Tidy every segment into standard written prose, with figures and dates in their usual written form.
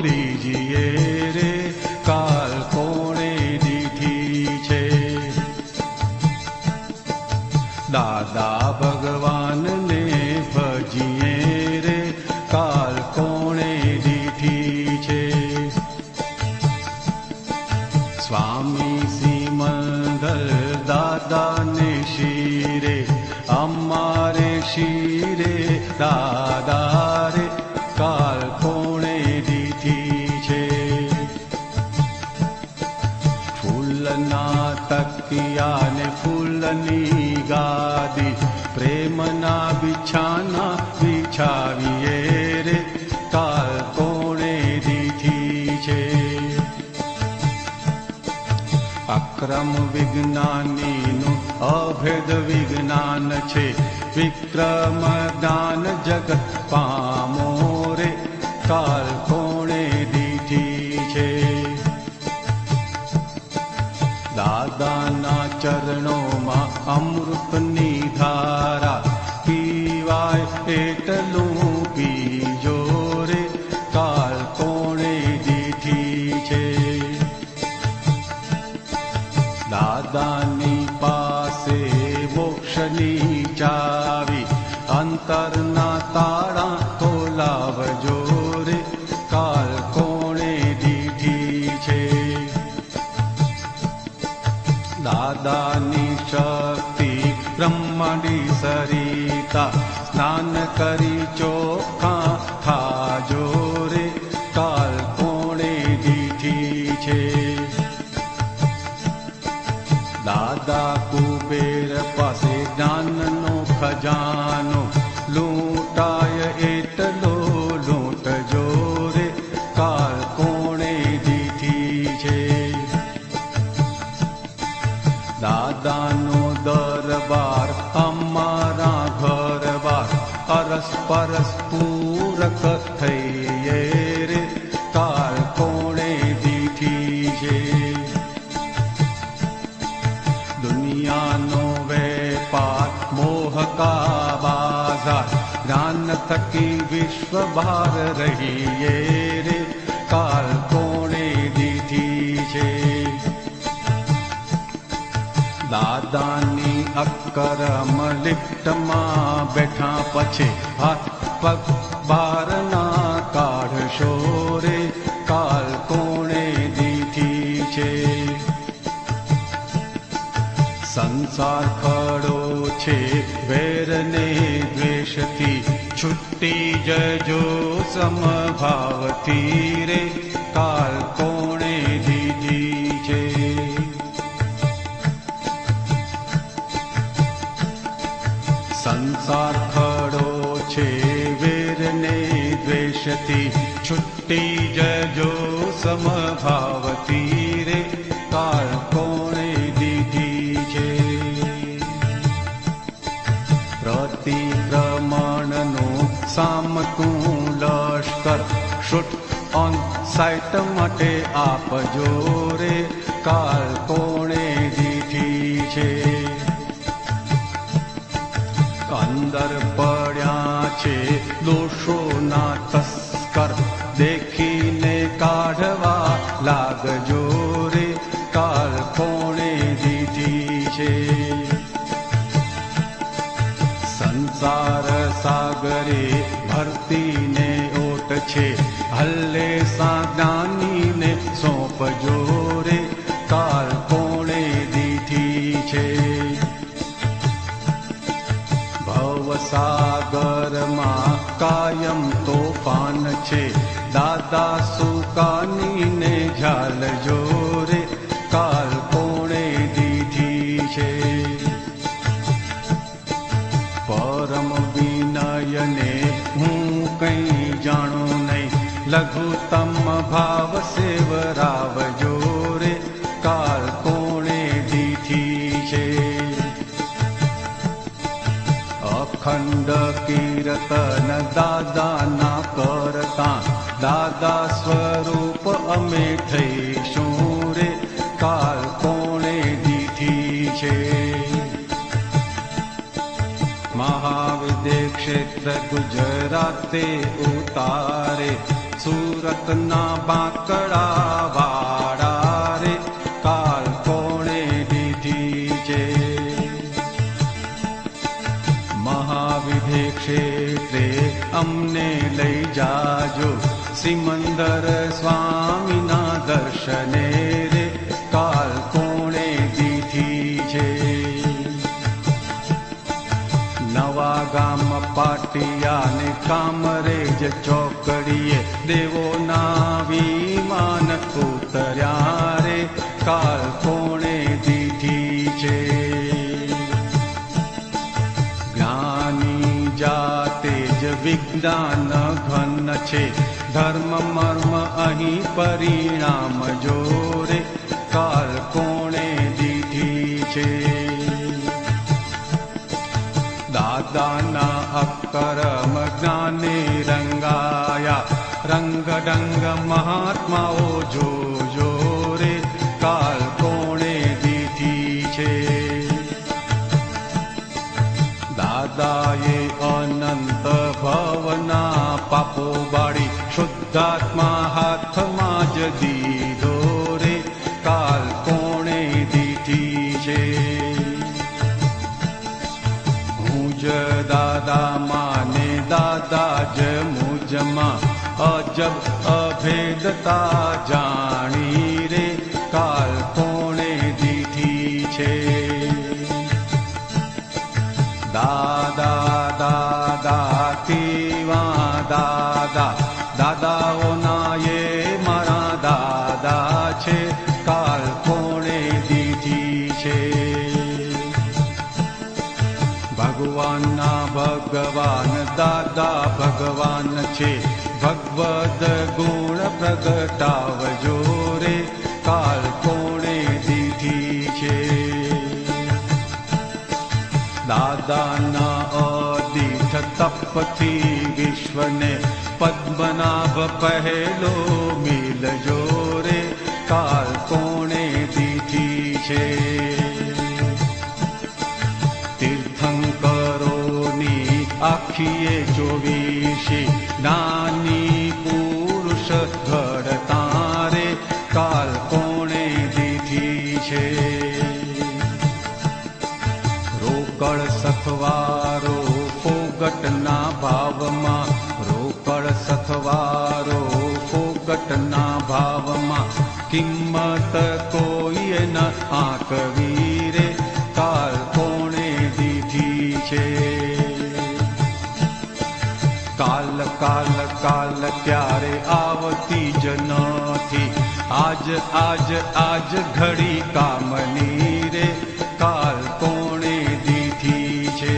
લીજીએ રે કાલ કોણે દીધી છે. દાદા ભગવાનને ભજીએ રે કાલ કોણે દીધી છે. સ્વામી સિમંદર દાદાને શિરે અમારે શિરે દાદા રે કાલ કોણે દીધી છે. ફૂલના તકિયા ને ફૂલની ગાદી પ્રેમના બિછાના બિછાવીએ રે કાલ કોણે દીધી છે. અક્રમ વિજ્ઞાનીનું અભેદ વિજ્ઞાન છે. વિક્રમ જ્ઞાન જગત પામો રે કાલ કોણે દીધી છે. દાદાના ચરણોમાં અમૃતની ધારા પીવાય એટલું પીજો રે કાલ કોણે દીધી છે. દાદાની પાસે મોક્ષની ચાવી અંતરના તાળા ખોલાવજો રે કાલ કોણે દીધી છે. દાદાની શક્તિ બ્રહ્માંડી સરિતા સ્નાન કરી ચોખા ખાજો રે કાલ કોણે દીધી છે. દાદા કુબેર પાસે જ્ઞાનનો ખજાનો લૂંટાય એટલો લૂંટજો રે કાલ કોણે દીધી છે. દાદાનો દરબાર અમારા ઘર બાર અરસ પરસ પૂરક થઈએ રે કાલ કોણે દીધી છે. દુનિયાનો વેપાર મોહકા બાજાર જ્ઞાન થકી વિશ્વ બહાર રહીએ રે કાલ કોણે દીધી છે. દાદાની અકરમ લિફ્ટમાં બેઠા પછી હાથ પગ બહારના કાઢશો રે કાલ કોણે દીધી છે. સંસાર ખડો છે વેરને દ્વેષથી છૂટી જજો સમભાવથી રે કાલ કોણે દીધી છે. સંસાર ખડો છે વેરને દ્વેષથી છૂટી જજો સમભાવથી રે કાલ કોણે દીધી છે. પ્રતિક્રમણનું સામતું લશ્કર શૂટ ઓન સાઇટ માટે આપજો રે કાલ કોણે દીધી છે. અંદર પડ્યા છે દોષોના તસ્કર દેખીને કાઢવા લાગજો રે કાલ કોણે દીધી છે. સંસાર સાગરે ભરતીને ઓટ છે હલ્લે જ્ઞાનીને સોંપજો રે કાલ કોણે દીધી છે. ભવસાગરમાં કાયમ તોફાન છે દાદા સુકાનીને ઝાલજો રે કાલ કોણે દીધી છે. પરમ વિનયને હું કંઈ જાણું નહીં લઘુત્તમ ભાવ સેવરાવજો રે કાલ કોણે દીધી છે. અખંડ કીર્તન દાદાના કરતા દાદા સ્વરૂપ અમે થઈશું રે કાલ કોણે દીધી છે. મહાવિદ્ય ક્ષેત્ર ગુજરાતે ઉતારે સુરતના બાંકડા વાળા રે કાલ કોણે દીધી છે. મહાવિધે ક્ષેત્રે અમને લઈ જાજો સિમંદર સ્વામીના દર્શને રે કાલ કોણે દીધી છે. નવા ગામ પાટિયા ને કામરેજ ચોકડીએ દેવોના વિમાન ઉતર્યા રે કાલ કોણે દીધી છે. જ્ઞાની જાતે જ વિજ્ઞાન ઘન છે ધર્મ મર્મ અહીં પરિણામ જોરે કાલ કોણે દીધી છે. દાદાના અકરમ જ્ઞાને રંગાયા રંગડંગ મહાત્માઓ જોજો રે કાલ કોણે દીધી છે. દાદાએ અનંત ભવના પાપો બાળી શુદ્ધાત્મા હાથમાં જ દીધો રે કાલ કોણે દીધી છે. જ દાદા માને દાદા જ મુજમાં અજબ અભેદતા જાણી રે કાલ કોણે દીધી છે. દાદા દાદા તેવા દાદા દાદાઓના એ મારા દાદા છે કાલ કોણે દીધી છે. ભગવાનના ભગવાન દાદા ભગવાન છે ભગવદ ગુણ પ્રગટાવજો રે કાલ કોણે દીધી છે. દાદાના અદીઠ તપથી વિશ્વને પદ્મનાભ પહેલો મિલજો રે કાલ કોણે દીધી છે. તીર્થંકરોની આખીએ ચોવીસી નાની પુરુષ ઘડતા રે કાલ કોણે દીધી છે. રોકડ સથવારો ફોગટના ભાવમાં રોકડ સથવારો ફોગટના ભાવમાં કિંમત કોઈએ ન આંકવી રે કાલ કોણે દીધી છે. કાલ કાલ કાલ ક્યારે આવતી જ નથી આજ આજ આજ ઘડી કામની રે કાલ કોણે દીધી છે.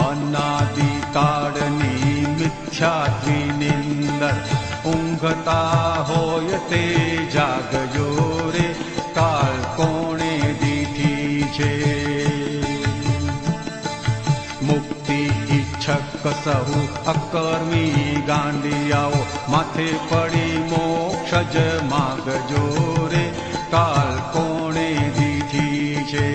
અનાદિકાળની મિથ્યાથી નિંદર ઊંઘતા હોય તે જાગજો રે કાલ કોણે દીધી છે. મુક્તિ ઈચ્છક સહુ અકર્મી ગાંડિયાઓ માથે પડી મોક્ષ જ માગજો રે કાલ કોણે દીધી છે.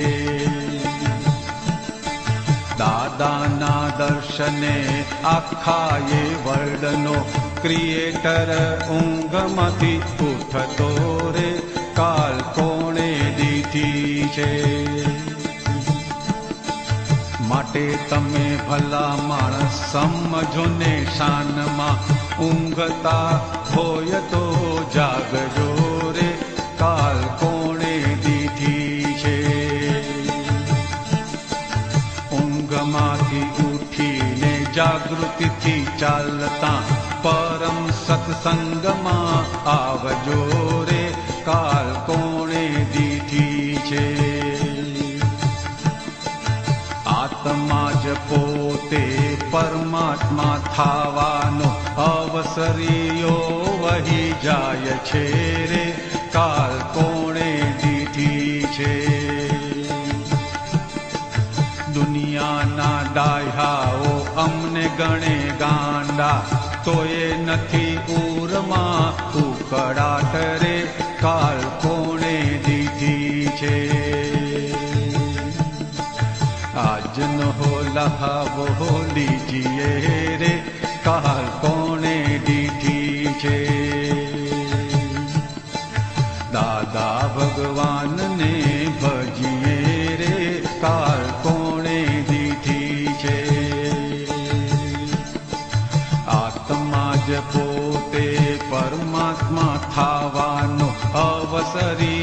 દાદાના દર્શને આખાએ વર્લ્ડનો ક્રિએટર ઊંઘમાંથી ઉઠતો રે કાલ કોણે દીધી છે. માટે તમે ભલા માણસ સમજો ને શાનમાં ઊંઘતા હોય તો જાગજો રે કાલ કોણે દીધી છે. ઊંઘમાંથી ઉઠીને જાગૃતિથી ચાલતા પરમ સત્સંગમાં આવજો રે કાલ કોણે દીધી છે. આત્મા જ પોતે પરમાત્મા થાવાનો અવસરીઓ વહી જાય છે રે કાલ કોણે દીધી છે. દુનિયાના ડાહ્યાઓ અમને ગણે ગાંડા તોય નથી ઉરમાં ઉકળાટ રે કાલ કોણે દીધી છે. આજનો લહાવો લીજીએ રે કાલ થાવાનો અવસરી